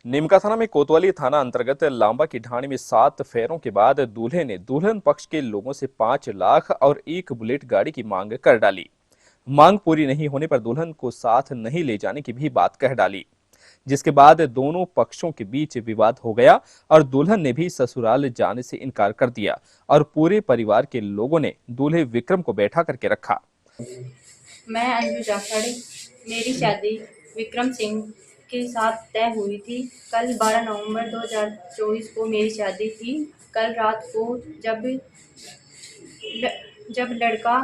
नीमका थाना में कोतवाली थाना अंतर्गत लांबा की ढाणी में 7 फेरों के बाद दूल्हे ने दुल्हन पक्ष के लोगों से 5 लाख और एक बुलेट गाड़ी की मांग कर डाली। मांग पूरी नहीं होने पर दुल्हन को साथ नहीं ले जाने की भी बात कह डाली, जिसके बाद दोनों पक्षों के बीच विवाद हो गया और दुल्हन ने भी ससुराल जाने से इनकार कर दिया और पूरे परिवार के लोगों ने दूल्हे विक्रम को बैठा करके रखा। मैं अंजू जाखड़, मेरी शादी विक्रम सिंह के साथ तय हुई थी। कल 12 नवंबर 2024 को मेरी शादी थी। कल रात को जब लड़का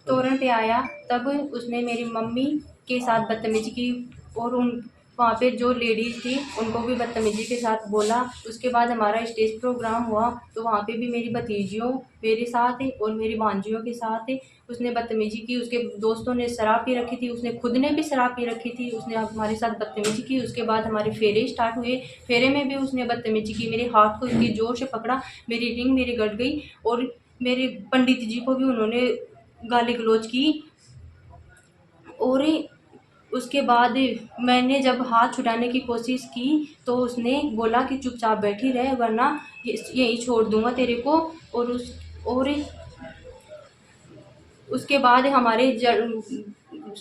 तोरण पे आया, तब उसने मेरी मम्मी के साथ बदतमीजी की और वहाँ पे जो लेडीज थी उनको भी बदतमीजी के साथ बोला। उसके बाद हमारा स्टेज प्रोग्राम हुआ, तो वहाँ पे भी मेरी भतीजियों मेरे साथ और मेरी भांजियों के साथ उसने बदतमीजी की। उसके दोस्तों ने शराब पी रखी थी, उसने खुद ने भी शराब पी रखी थी। उसने हमारे साथ बदतमीजी की। उसके बाद हमारे फेरे स्टार्ट हुए। फेरे में भी उसने बदतमीजी की। मेरे हाथ को इतनी जोर से पकड़ा, मेरी रिंग मेरी गट गई और मेरे पंडित जी को भी उन्होंने गाली गलौज की। और उसके बाद मैंने जब हाथ छुड़ाने की कोशिश की तो उसने बोला कि चुपचाप बैठी रहे, वरना यही छोड़ दूंगा तेरे को। और उसके बाद हमारे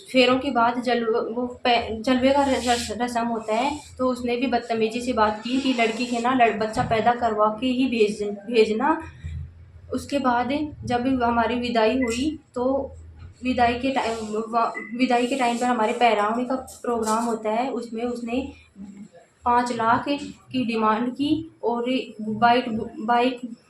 फेरों के बाद जलवे का रस्म होता है, तो उसने भी बदतमीजी से बात की कि लड़की के ना बच्चा पैदा करवा के ही भेजना। उसके बाद जब हमारी विदाई हुई, तो विदाई के टाइम पर हमारे पहरावने का प्रोग्राम होता है। उसमें उसने 5 लाख की डिमांड की और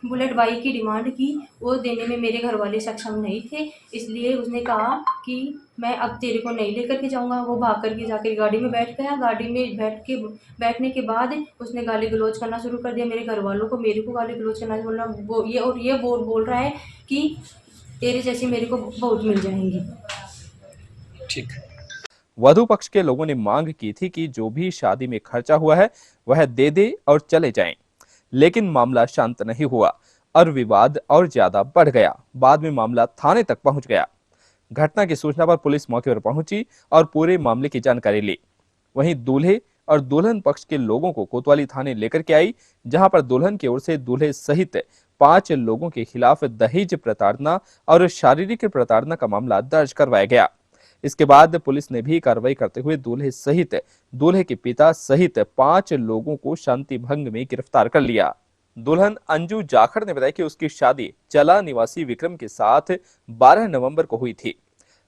बुलेट बाइक की डिमांड की। वो देने में मेरे घर वाले सक्षम नहीं थे, इसलिए उसने कहा कि मैं अब तेरे को नहीं लेकर के जाऊंगा। वो भाग करके जाकर गाड़ी में बैठ गया। गाड़ी में बैठने के बाद उसने गाली गलौज करना शुरू कर दिया मेरे घर वालों को। मेरे को गाली गलौज करना बोलना ये बोल रहा है कि तेरे जैसी मेरे को बहुत मिल जाएंगी। ठीक। वधू पक्ष के लोगों ने मांग की थी कि जो भी शादी में खर्चा हुआ है वह दे दे और चले जाएं, लेकिन मामला शांत नहीं हुआ और विवाद और ज्यादा बढ़ गया। बाद में मामला थाने तक पहुंच गया। घटना की सूचना पर पुलिस मौके पर पहुंची और पूरे मामले की जानकारी ली। वहीं दूल्हे और दुल्हन पक्ष के लोगों को कोतवाली थाने लेकर के आई, जहां पर दुल्हन की ओर से दूल्हे सहित 5 लोगों के खिलाफ दहेज प्रताड़ना और शारीरिक प्रताड़ना का मामला दर्ज करवाया गया। इसके बाद पुलिस ने भी कार्रवाई करते हुए दूल्हे सहित दूल्हे के पिता सहित 5 लोगों को शांति भंग में गिरफ्तार कर लिया। दुल्हन अंजू जाखड़ ने बताया कि उसकी शादी चला निवासी विक्रम के साथ 12 नवंबर को हुई थी।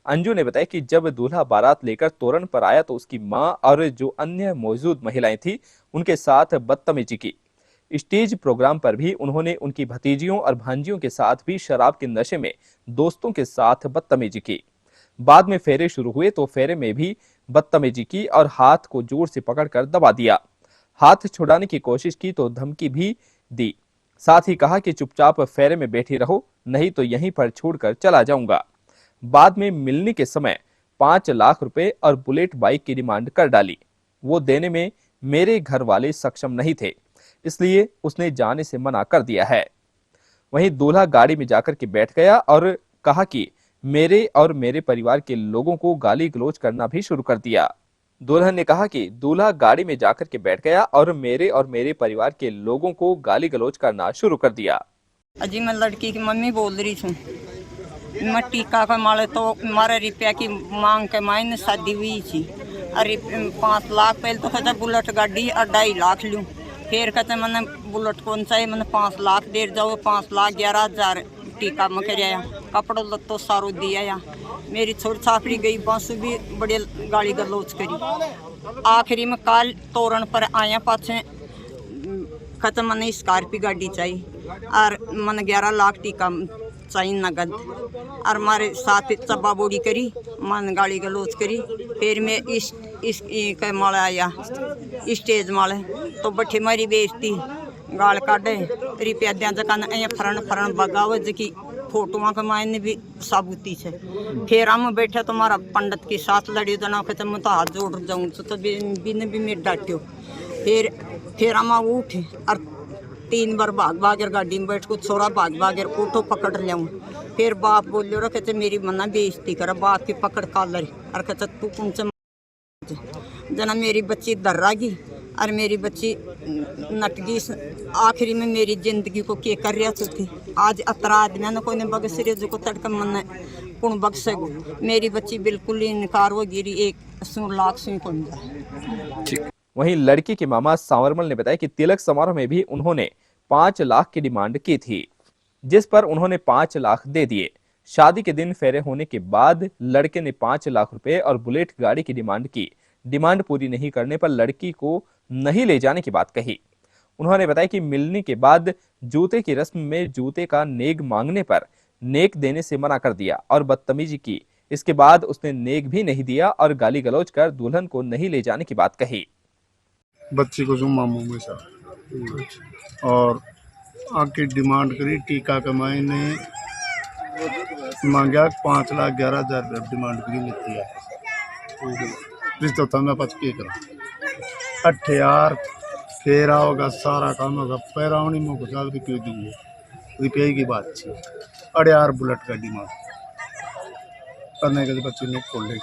अंजू ने बताया कि जब दूल्हा बारात लेकर तोरण पर आया तो उसकी मां और जो अन्य मौजूद महिलाएं थी उनके साथ बदतमीजी की। स्टेज प्रोग्राम पर भी उन्होंने उनकी भतीजियों और भांजियों के साथ भी शराब के नशे में दोस्तों के साथ बदतमीजी की। बाद में फेरे शुरू हुए तो फेरे में भी बदतमीजी की और हाथ को जोर से पकड़कर दबा दिया। हाथ छुड़ाने की कोशिश की तो धमकी भी दी। साथ ही कहा कि चुपचाप फेरे में बैठी रहो, नहीं तो यहीं पर छोड़कर चला जाऊंगा। बाद में मिलने के समय 5 लाख रुपए और बुलेट बाइक की डिमांड कर डाली। वो देने में मेरे घर वाले सक्षम नहीं थे, इसलिए उसने जाने से मना कर दिया है। वहीं दूल्हा गाड़ी में जाकर के बैठ गया और कहा कि मेरे और मेरे परिवार के लोगों को गाली गलौज करना भी शुरू कर दिया। दुल्हन ने कहा कि दूल्हा गाड़ी में जाकर के बैठ गया और मेरे परिवार के लोगों को गाली गलौज करना शुरू कर दिया। अजी मैं लड़की की मम्मी बोल रही थी। मैं टीका का माले तो मारे रुपया की मांग के मायने शादी हुई थी। अरे 5 लाख पहले तो कहते बुलेट गाड़ी और 2.5 लाख लूँ। फिर कहते मैंने बुलेट कौन सा है, मैंने 5 लाख दे जाओ। 5,11,000 टीका में कर आया, कपड़ो लत्तो सारो दिया या। मेरी छोटी छापड़ी गई, बांसु भी बड़े गाली गलौज करी। आखिरी में काल तोरण पर आया पाछे कहते मैंने स्कॉर्पियो गाड़ी चाहिए और मैंने 11 लाख टीका चाहिए नगद। और हमारे साथ चब्बा बोड़ी करी, मन गाली गलौज करी। फिर मैं इस माले आया स्टेज माले तो बठे मारी बेइज्जती गाल काटे रुपया दिया जकान फरण बगाव की फोटोआ के मायने भी साबुती से। फिर हम बैठे तो हमारा पंडित के साथ लड़ी जना कहते मैं तो हाथ जोड़ जाऊँ तो बिन भी मेरे डांट्यो। फिर हम उठे और 3 बार भाग गाड़ी में बैठ को छोरा भाग ऑटो पकड़ लियाऊँ। फिर बाप बोलो कहते मेरी मना बेइज्जती कर, बाप की पकड़ कालर और कहते तू कौन से जना मेरी बच्ची दर्रागी और मेरी बच्ची नटगी। आखिरी में मेरी जिंदगी को के कर रहा थे। आज अतरा आदमी न कोई ने बगसरे जो को तड़का मन कौन बगसे गो। मेरी बच्ची बिल्कुल ही इनकार हो गिरी। 1 लाख से कौन जा। वहीं लड़की के मामा सांवरमल ने बताया कि तिलक समारोह में भी उन्होंने 5 लाख की डिमांड की थी, जिस पर उन्होंने 5 लाख दे दिए। शादी के दिन फेरे होने के बाद लड़के ने 5 लाख रुपए और बुलेट गाड़ी की डिमांड की। डिमांड पूरी नहीं करने पर लड़की को नहीं ले जाने की बात कही। उन्होंने बताया कि मिलने के बाद जूते की रस्म में जूते का नेग मांगने पर नेक देने से मना कर दिया और बदतमीजी की। इसके बाद उसने नेग भी नहीं दिया और गाली गलौज कर दुल्हन को नहीं ले जाने की बात कही। बच्ची को जो मामू में साथ और आके डिमांड करी। टीका कमाई ने मांगा 5,11,000 डिमांड करी लेती है। रिश्ता था मैं पच के करा 8 यार फेरा होगा, सारा काम होगा, पैरावनी में को साल रुपये दिए। रुपये की बात थी। 8 यार बुलेट का डिमांड करने के बच्चे ने खोल ले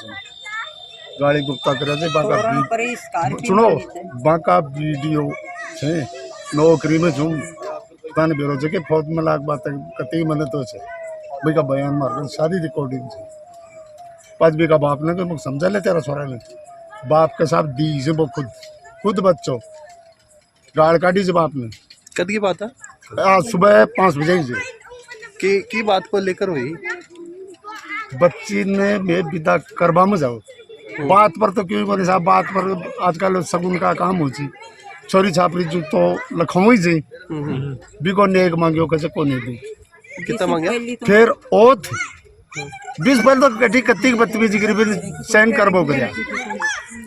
गाड़ी गुप्ता करे थे। सुनो बाका वीडियो छे नौकरी में झूम तान बेरोजे के फौज में लाख बात कतई मने तो छे भाई का बयान मार शादी रिकॉर्डिंग छे। 5 बीघा बाप ने तो मुझे समझा ले तेरा छोरा ने बाप के साथ दी से वो खुद बच्चों गाड़ काटी से बाप ने। कद की बात है? आज सुबह 5 बजे से की बात को लेकर हुई। बच्ची ने मैं विदा करवा में जाओ बात पर तो क्यों बोले साहब बात पर आजकल सगुन का काम हो ची छोरी छापरी जो तो लखोई जी बिको नेक मांगियो कैसे को नहीं दी। कितना मांगा? फिर ओथ 20 पहले तो कटी कत्ती बत्तीस करीब सेंड करबो करया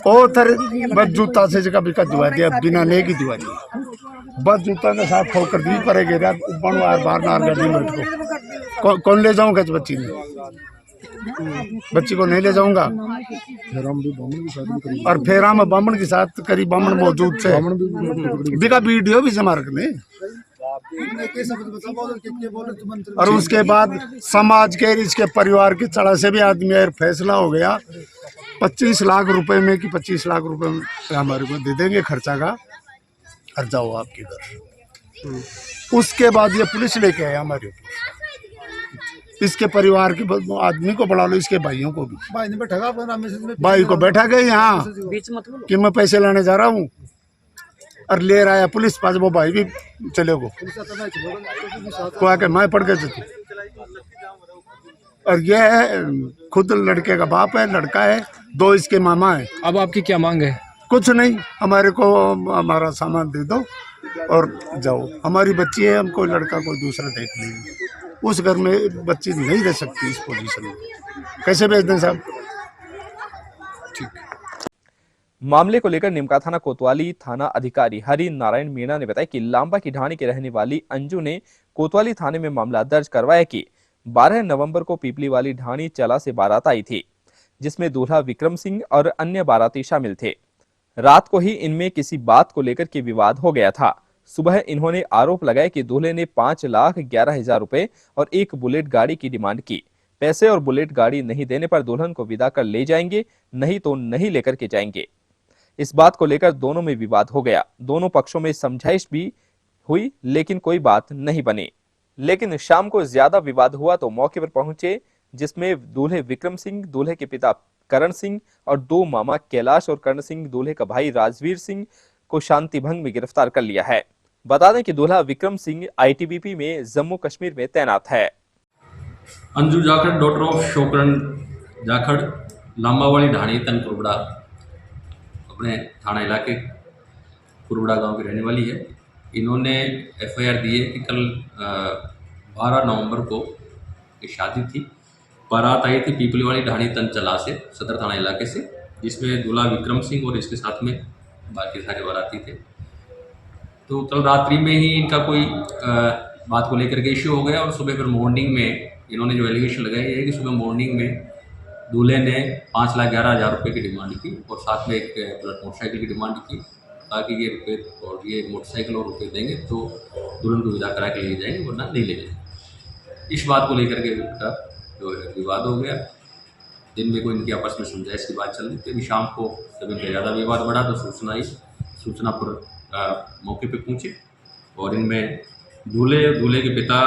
ओ थर बस जूता से जगह बिका दुआ दिया बिना नेक ही दुआ दिया। बस जूता के साथ ठोकर दी पड़ेगी रात ऊपर बाहर नार गाड़ी में कौन ले जाऊंगा बच्ची ने बच्ची को नहीं ले जाऊंगा। फिर हम भी बामन की शादी करी और फिर हम बामन के साथ करी बामन मौजूद थे बिका वीडियो भी जमा रखने। और उसके बाद समाज के इसके परिवार की चढ़ा से भी आदमी और फैसला हो गया 25 लाख रुपए में कि 25 लाख रुपए में हमारे को दे देंगे खर्चा का और जाओ आपके घर। उसके बाद ये पुलिस लेके आया हमारे ऊपर। इसके परिवार के आदमी को बुला लो, इसके भाइयों को भी। भाई को बैठा गए यहाँ कि मैं पैसे लाने जा रहा हूँ और ले रहा है पुलिस पास। वो भाई भी चले गो को आके मैं पड़ गए थे। और ये है खुद लड़के का बाप है, लड़का है, 2 इसके मामा है। अब आपकी क्या मांग है? कुछ नहीं, हमारे को हमारा सामान दे दो और जाओ। हमारी बच्ची है, हमको लड़का कोई दूसरा देख लेंगे। उस घर में बच्ची नहीं रह सकती इस पोजीशन में। कैसे भेज दें साहब? ठीक। मामले को लेकर निमका थाना कोतवाली थाना अधिकारी हरि नारायण मीणा ने बताया कि लांबा की ढाणी की रहने वाली अंजू ने कोतवाली थाने में मामला दर्ज करवाया कि 12 नवंबर को पीपली वाली ढाणी चला से बारात आई थी, जिसमें दूल्हा विक्रम सिंह और अन्य बाराती शामिल थे। रात को ही इनमें किसी बात को लेकर के विवाद हो गया था। सुबह इन्होंने आरोप लगाया कि दूल्हे ने 5,11,000 रुपए और एक बुलेट गाड़ी की डिमांड की। पैसे और बुलेट गाड़ी नहीं देने पर दुल्हन को विदा कर ले जाएंगे, नहीं तो नहीं लेकर के जाएंगे। इस बात को लेकर दोनों में विवाद हो गया। दोनों पक्षों में समझाइश भी हुई, लेकिन कोई बात नहीं बनी। लेकिन शाम को ज्यादा विवाद हुआ तो मौके पर पहुंचे, जिसमें दूल्हे विक्रम सिंह, दूल्हे के पिता करण सिंह और 2 मामा कैलाश और करण सिंह, दूल्हे का भाई राजवीर सिंह को शांति भंग में गिरफ्तार कर लिया है। बता दें कि दूल्हा विक्रम सिंह ITBP में जम्मू कश्मीर में तैनात है। अंजू जाखड़ डॉटर ऑफ शोकरण जाखड़ लांबावाली ढाणी तन कुरबड़ा अपने थाना इलाके कुरबड़ा गांव की रहने वाली है। इन्होंने FIR दी है कि कल 12 नवंबर को ये शादी थी। बारात आई थी पीपली वाली ढाणी तन चला से, सदर थाना इलाके से, जिसमें दूल्हा विक्रम सिंह और इसके साथ में बाकी सारे बाराती थे। तो कल रात्रि में ही इनका कोई बात को लेकर के इश्यू हो गया और सुबह फिर मॉर्निंग में इन्होंने जो एलिगेशन लगाई है कि सुबह मॉर्निंग में दूल्हे ने 5,11,000 रुपये की डिमांड की और साथ में एक मोटरसाइकिल की डिमांड की, ताकि ये रुपये और ये मोटरसाइकिल और रुपये देंगे तो दुल्हन को विदा करा के ले जाएंगे, वरना नहीं ले जाएंगे। इस बात को लेकर के इनका जो है विवाद हो गया दिन में कोई इनकी आपस में समझाइश की बात चल रही थी। अभी शाम को जब इनका ज़्यादा विवाद बढ़ा तो सूचना आई, सूचना पर मौके पे पहुँचे और इनमें दूल्हे के पिता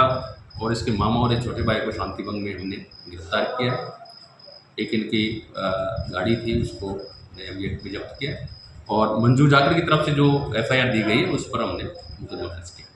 और इसके मामा और एक छोटे भाई को शांति भंग में हमने गिरफ्तार किया। एक इनकी गाड़ी थी उसको हमने अभी जब्त किया और मंजू जाकर की तरफ से जो FIR दी गई है उस पर हमने मुकदमा दर्ज किया।